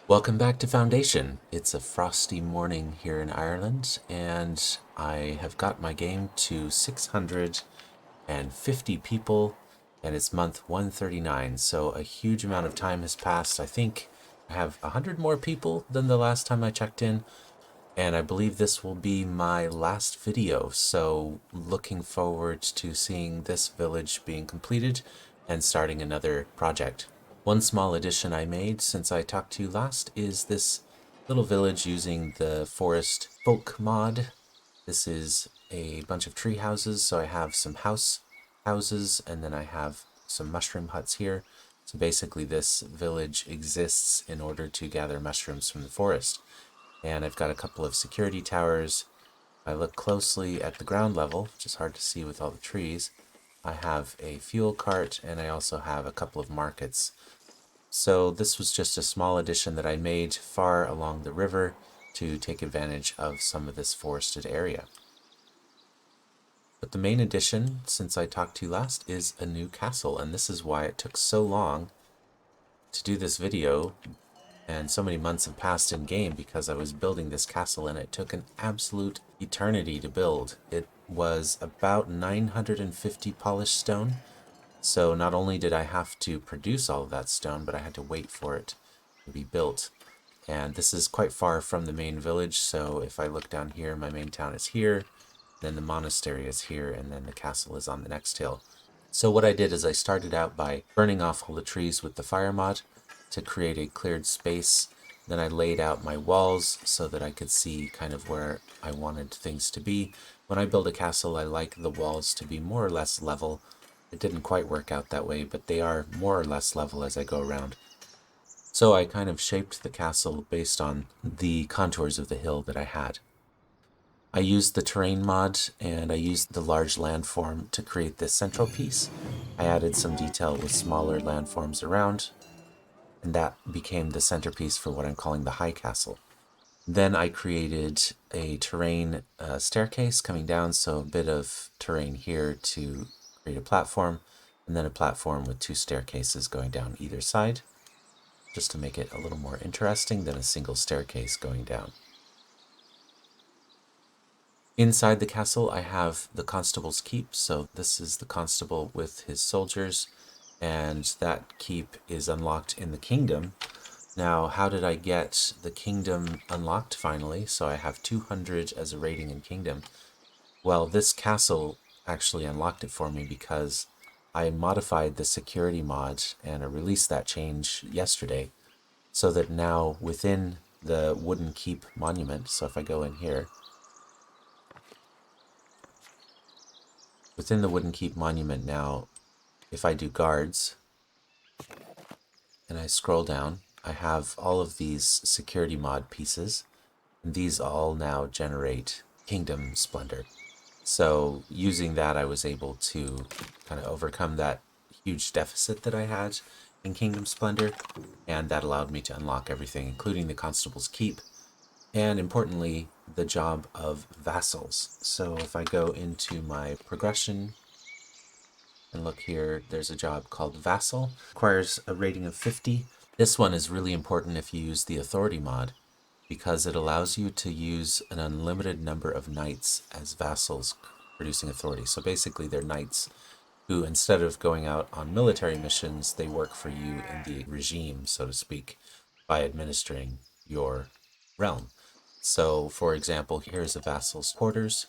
Welcome back to Foundation. It's a frosty morning here in Ireland, and I have got my game to 650 people, and it's month 139, so a huge amount of time has passed. I think I have 100 more people than the last time I checked in, and I believe this will be my last video, so looking forward to seeing this village being completed and starting another project. One small addition I made since I talked to you last is this little village using the forest folk mod. This is a bunch of tree houses, so I have some houses, and then I have some mushroom huts here. So basically this village exists in order to gather mushrooms from the forest. And I've got a couple of security towers. I look closely at the ground level, which is hard to see with all the trees. I have a fuel cart, and I also have a couple of markets. So this was just a small addition that I made far along the river to take advantage of some of this forested area. But the main addition, since I talked to you last, is a new castle, and this is why it took so long to do this video, and so many months have passed in game because I was building this castle and it took an absolute eternity to build. It was about 950 polished stone. So not only did I have to produce all of that stone, but I had to wait for it to be built. And this is quite far from the main village, so if I look down here, my main town is here, then the monastery is here, and then the castle is on the next hill. So what I did is I started out by burning off all the trees with the fire mod to create a cleared space. Then I laid out my walls so that I could see kind of where I wanted things to be. When I build a castle, I like the walls to be more or less level. It didn't quite work out that way, but they are more or less level as I go around. So I kind of shaped the castle based on the contours of the hill that I had. I used the terrain mod and I used the large landform to create this central piece. I added some detail with smaller landforms around, and that became the centerpiece for what I'm calling the high castle. Then I created a terrain staircase coming down, so a bit of terrain here to create a platform, and then a platform with two staircases going down either side, just to make it a little more interesting than a single staircase going down. Inside the castle, I have the constable's keep, so this is the constable with his soldiers, and that keep is unlocked in the kingdom. Now, how did I get the kingdom unlocked finally? So I have 200 as a rating in kingdom. Well, this castle actually unlocked it for me because I modified the security mod and I released that change yesterday, so that now within the wooden keep monument, so if I go in here, within the wooden keep monument now, if I do guards and I scroll down, I have all of these security mod pieces, and these all now generate kingdom splendor. So using that, I was able to kind of overcome that huge deficit that I had in Kingdom Splendor, and that allowed me to unlock everything, including the Constable's Keep, and importantly, the job of vassals. So if I go into my progression and look here, there's a job called Vassal. Requires a rating of 50. This one is really important if you use the Authority mod, because it allows you to use an unlimited number of knights as vassals producing authority. So basically they're knights who, instead of going out on military missions, they work for you in the regime, so to speak, by administering your realm. So for example, here's a vassal's quarters,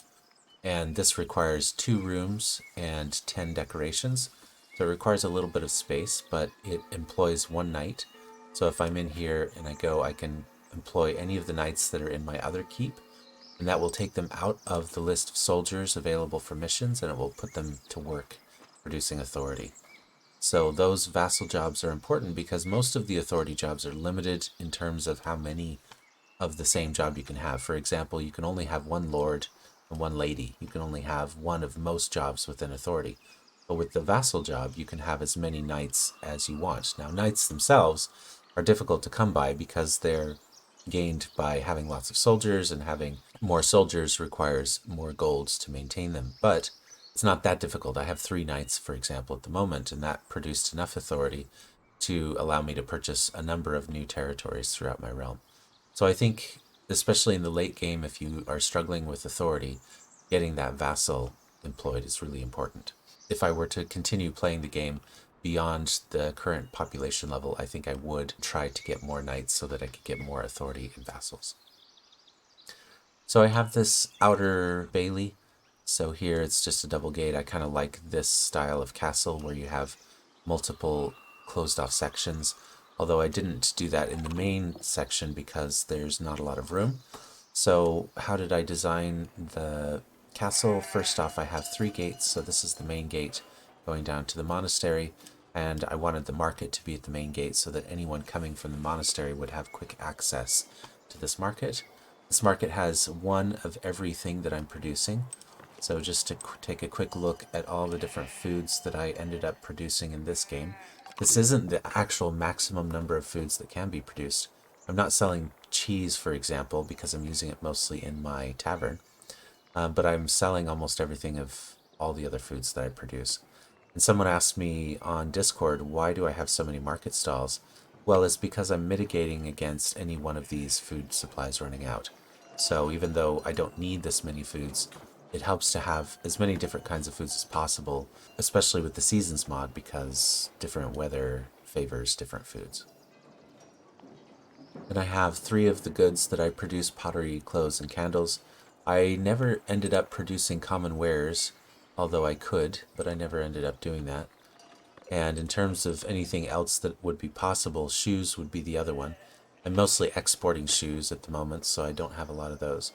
and this requires 2 rooms and 10 decorations. So it requires a little bit of space, but it employs 1 knight. So if I'm in here and I can employ any of the knights that are in my other keep, and that will take them out of the list of soldiers available for missions, and it will put them to work producing authority. So those vassal jobs are important because most of the authority jobs are limited in terms of how many of the same job you can have. For example, you can only have 1 lord and 1 lady. You can only have 1 of most jobs within authority. But with the vassal job, you can have as many knights as you want. Now, knights themselves are difficult to come by because they're gained by having lots of soldiers, and having more soldiers requires more golds to maintain them. But it's not that difficult. I have 3 knights, for example, at the moment, and that produced enough authority to allow me to purchase a number of new territories throughout my realm. So I think, especially in the late game, if you are struggling with authority, getting that vassal employed is really important. If I were to continue playing the game beyond the current population level, I think I would try to get more knights so that I could get more authority and vassals. So I have this outer bailey. So here it's just a double gate. I kind of like this style of castle where you have multiple closed off sections. Although I didn't do that in the main section because there's not a lot of room. So how did I design the castle? First off, I have 3 gates. So this is the main gate going down to the monastery. And I wanted the market to be at the main gate so that anyone coming from the monastery would have quick access to this market. This market has one of everything that I'm producing. So just to take a quick look at all the different foods that I ended up producing in this game. This isn't the actual maximum number of foods that can be produced. I'm not selling cheese, for example, because I'm using it mostly in my tavern. But I'm selling almost everything of all the other foods that I produce. And someone asked me on Discord, why do I have so many market stalls? Well, it's because I'm mitigating against any one of these food supplies running out. So even though I don't need this many foods, it helps to have as many different kinds of foods as possible, especially with the seasons mod, because different weather favors different foods. And I have 3 of the goods that I produce: pottery, clothes, and candles. I never ended up producing common wares, although I could, but I never ended up doing that. And in terms of anything else that would be possible, shoes would be the other one. I'm mostly exporting shoes at the moment, so I don't have a lot of those.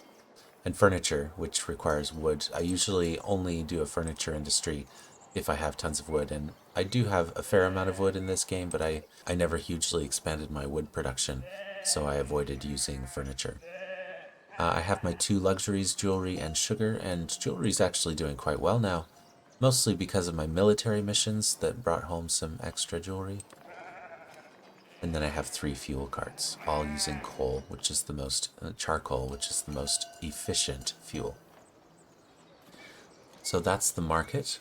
And furniture, which requires wood. I usually only do a furniture industry if I have tons of wood, and I do have a fair amount of wood in this game, but I never hugely expanded my wood production, so I avoided using furniture. I have my 2 luxuries, jewelry and sugar, and jewelry's actually doing quite well now, mostly because of my military missions that brought home some extra jewelry. And then I have 3 fuel carts, all using coal, which is the most, charcoal, which is the most efficient fuel. So that's the market.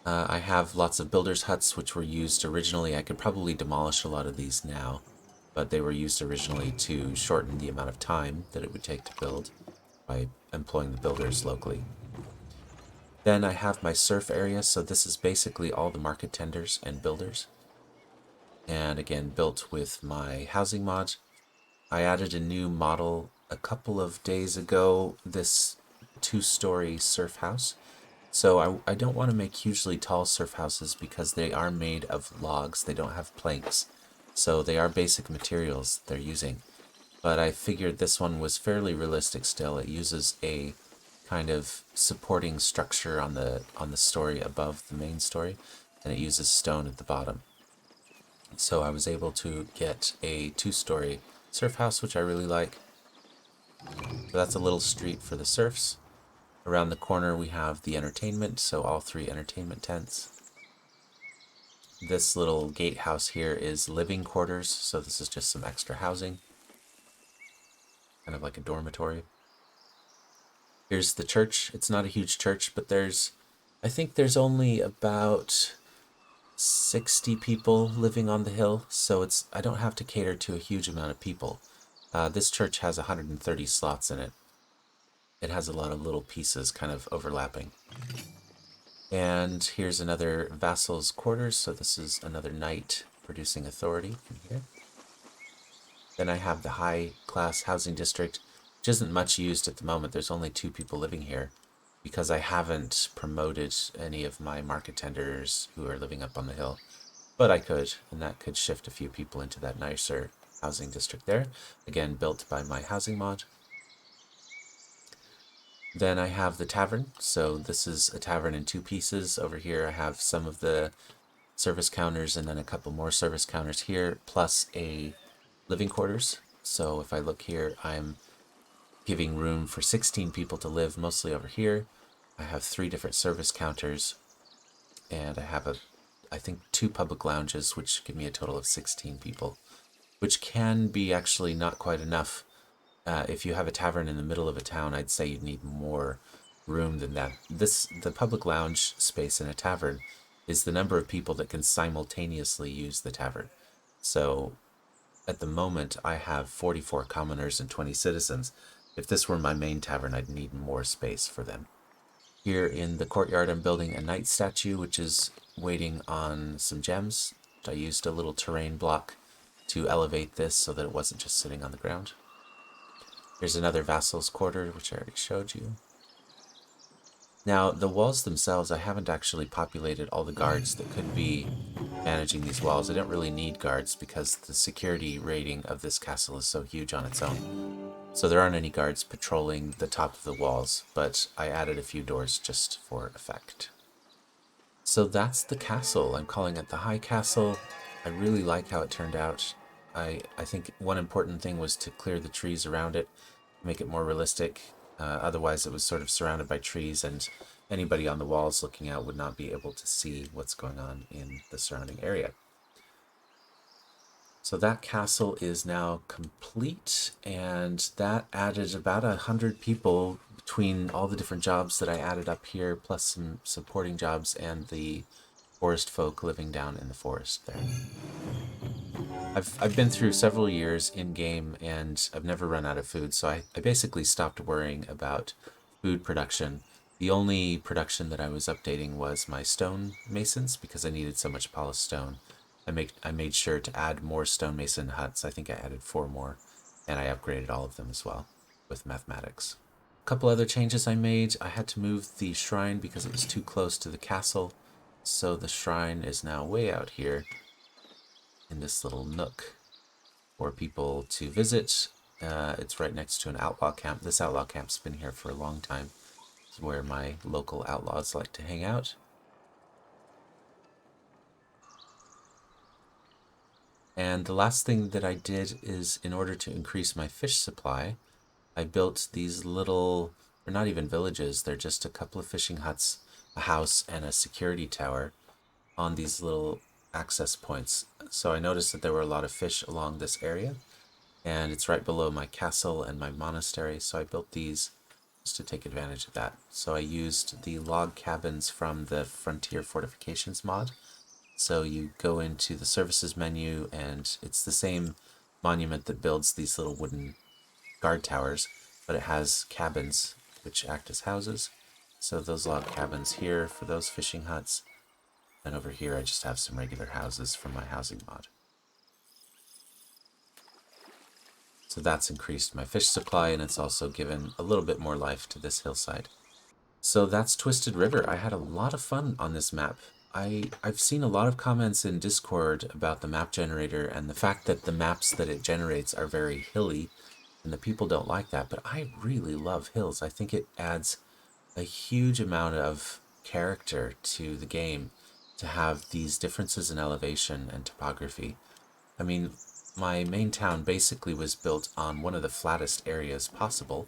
I have lots of builders' huts, which were used originally. I could probably demolish a lot of these now, but they were used originally to shorten the amount of time that it would take to build by employing the builders locally. Then I have my surf area, so this is basically all the market tenders and builders. And again, built with my housing mod. I added a new model a couple of days ago, this 2-story surf house. So I don't want to make hugely tall surf houses because they are made of logs. They don't have planks. So they are basic materials they're using. But I figured this one was fairly realistic still. It uses a kind of supporting structure on the story above the main story, and it uses stone at the bottom. So I was able to get a 2-story surf house, which I really like. So that's a little street for the surfs. Around the corner we have the entertainment, so all 3 entertainment tents. This little gatehouse here is living quarters, so this is just some extra housing. Kind of like a dormitory. Here's the church. It's not a huge church, but I think there's only about 60 people living on the hill, so I don't have to cater to a huge amount of people. This church has 130 slots in it. It has a lot of little pieces kind of overlapping. And here's another vassal's quarters, so this is another knight producing authority from here. Then I have the high class housing district, which isn't much used at the moment. There's only 2 people living here because I haven't promoted any of my market tenders who are living up on the hill. But I could, and that could shift a few people into that nicer housing district there. Again, built by my housing mod. Then I have the tavern. So this is a tavern in 2 pieces. Over here I have some of the service counters and then a couple more service counters here, plus a living quarters. So if I look here, I'm giving room for 16 people to live, mostly over here. I have 3 different service counters, and I have I think 2 public lounges, which give me a total of 16 people, which can be actually not quite enough. If you have a tavern in the middle of a town, I'd say you'd need more room than that. The public lounge space in a tavern is the number of people that can simultaneously use the tavern. So at the moment, I have 44 commoners and 20 citizens. If this were my main tavern, I'd need more space for them. Here in the courtyard, I'm building a knight statue, which is waiting on some gems. I used a little terrain block to elevate this so that it wasn't just sitting on the ground. Here's another vassal's quarter, which I already showed you. Now, the walls themselves, I haven't actually populated all the guards that could be managing these walls. I don't really need guards because the security rating of this castle is so huge on its own. So there aren't any guards patrolling the top of the walls, but I added a few doors just for effect. So that's the castle. I'm calling it the High Castle. I really like how it turned out. I think one important thing was to clear the trees around it, make it more realistic. Otherwise, it was sort of surrounded by trees, and anybody on the walls looking out would not be able to see what's going on in the surrounding area. So that castle is now complete, and that added about 100 people between all the different jobs that I added up here, plus some supporting jobs and the forest folk living down in the forest there. I've been through several years in game and I've never run out of food, so I basically stopped worrying about food production. The only production that I was updating was my stone masons because I needed so much polished stone. I made sure to add more stonemason huts. I think I added 4 more, and I upgraded all of them as well with mathematics. A couple other changes I made. I had to move the shrine because it was too close to the castle, so the shrine is now way out here in this little nook for people to visit. It's right next to an outlaw camp. This outlaw camp's been here for a long time. It's where my local outlaws like to hang out. And the last thing that I did is, in order to increase my fish supply, I built these little, they're not even villages, they're just a couple of fishing huts, a house, and a security tower on these little access points. So I noticed that there were a lot of fish along this area, and it's right below my castle and my monastery, so I built these just to take advantage of that. So I used the log cabins from the Frontier Fortifications mod. So you go into the services menu, and it's the same monument that builds these little wooden guard towers, but it has cabins which act as houses. So those log cabins here for those fishing huts, and over here I just have some regular houses from my housing mod. So that's increased my fish supply, and it's also given a little bit more life to this hillside. So that's Twisted River. I had a lot of fun on this map. I've seen a lot of comments in Discord about the map generator and the fact that the maps that it generates are very hilly, and the people don't like that, but I really love hills. I think it adds a huge amount of character to the game to have these differences in elevation and topography. I mean, my main town basically was built on one of the flattest areas possible.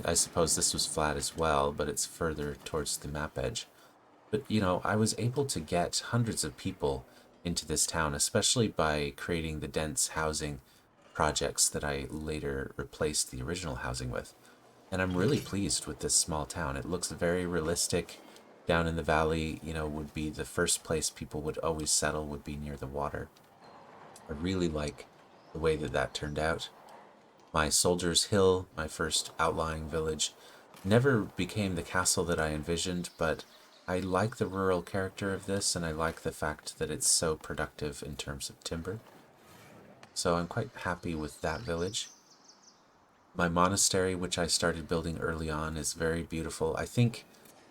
I suppose this was flat as well, but it's further towards the map edge. But, you know, I was able to get hundreds of people into this town, especially by creating the dense housing projects that I later replaced the original housing with. And I'm really pleased with this small town. It looks very realistic. Down in the valley, you know, would be the first place people would always settle, would be near the water. I really like the way that that turned out. My Soldier's Hill, my first outlying village, never became the castle that I envisioned, but I like the rural character of this, and I like the fact that it's so productive in terms of timber. So I'm quite happy with that village. My monastery, which I started building early on, is very beautiful. I think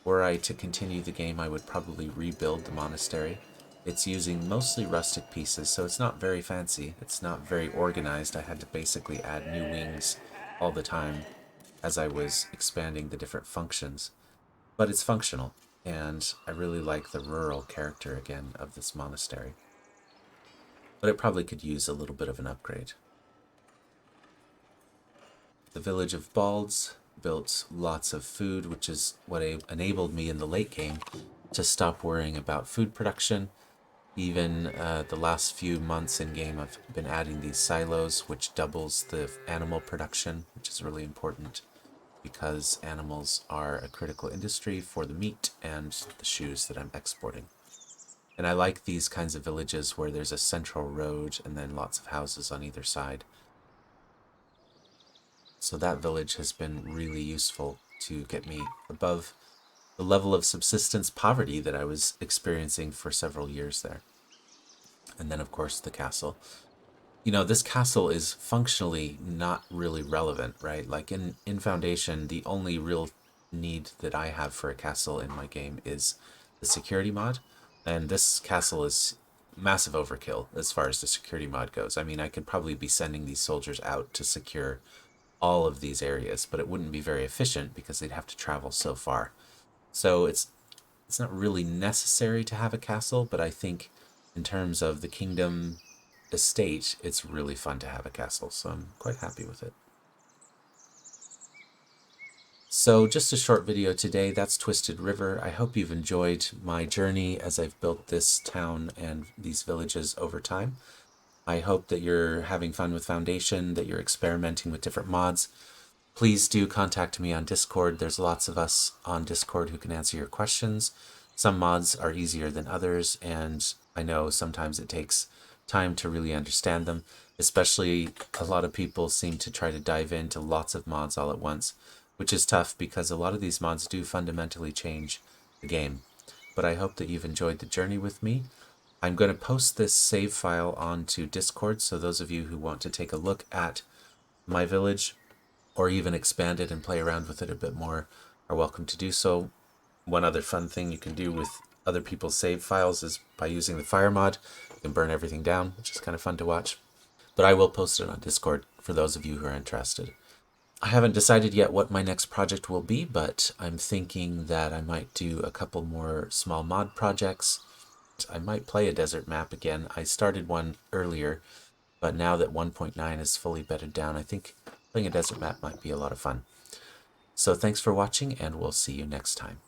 were I to continue the game, I would probably rebuild the monastery. It's using mostly rustic pieces, so it's not very fancy. It's not very organized. I had to basically add new wings all the time as I was expanding the different functions. But it's functional, and I really like the rural character again of this monastery. But it probably could use a little bit of an upgrade. The village of Balds built lots of food, which is what enabled me in the late game to stop worrying about food production. Even the last few months in game, I've been adding these silos, which doubles the animal production, which is really important because animals are a critical industry for the meat and the shoes that I'm exporting. And I like these kinds of villages where there's a central road and then lots of houses on either side. So that village has been really useful to get me above the level of subsistence poverty that I was experiencing for several years there. And then, of course, the castle. You know, this castle is functionally not really relevant, right? Like in Foundation, the only real need that I have for a castle in my game is the security mod. And this castle is massive overkill as far as the security mod goes. I mean, I could probably be sending these soldiers out to secure all of these areas, but it wouldn't be very efficient because they'd have to travel so far. So it's not really necessary to have a castle, but I think in terms of the kingdom estate, it's really fun to have a castle, so I'm quite happy with it. So just a short video today, that's Twisted River. I hope you've enjoyed my journey as I've built this town and these villages over time. I hope that you're having fun with Foundation, that you're experimenting with different mods. Please do contact me on Discord. There's lots of us on Discord who can answer your questions. Some mods are easier than others, and I know sometimes it takes time to really understand them, especially a lot of people seem to try to dive into lots of mods all at once, which is tough because a lot of these mods do fundamentally change the game. But I hope that you've enjoyed the journey with me. I'm going to post this save file onto Discord, so those of you who want to take a look at my village or even expand it and play around with it a bit more are welcome to do so. One other fun thing you can do with other people's save files is by using the fire mod. You can burn everything down, which is kind of fun to watch. But I will post it on Discord for those of you who are interested. I haven't decided yet what my next project will be, but I'm thinking that I might do a couple more small mod projects. I might play a desert map again. I started one earlier, but now that 1.9 is fully bedded down, I think playing a desert map might be a lot of fun. So thanks for watching, and we'll see you next time.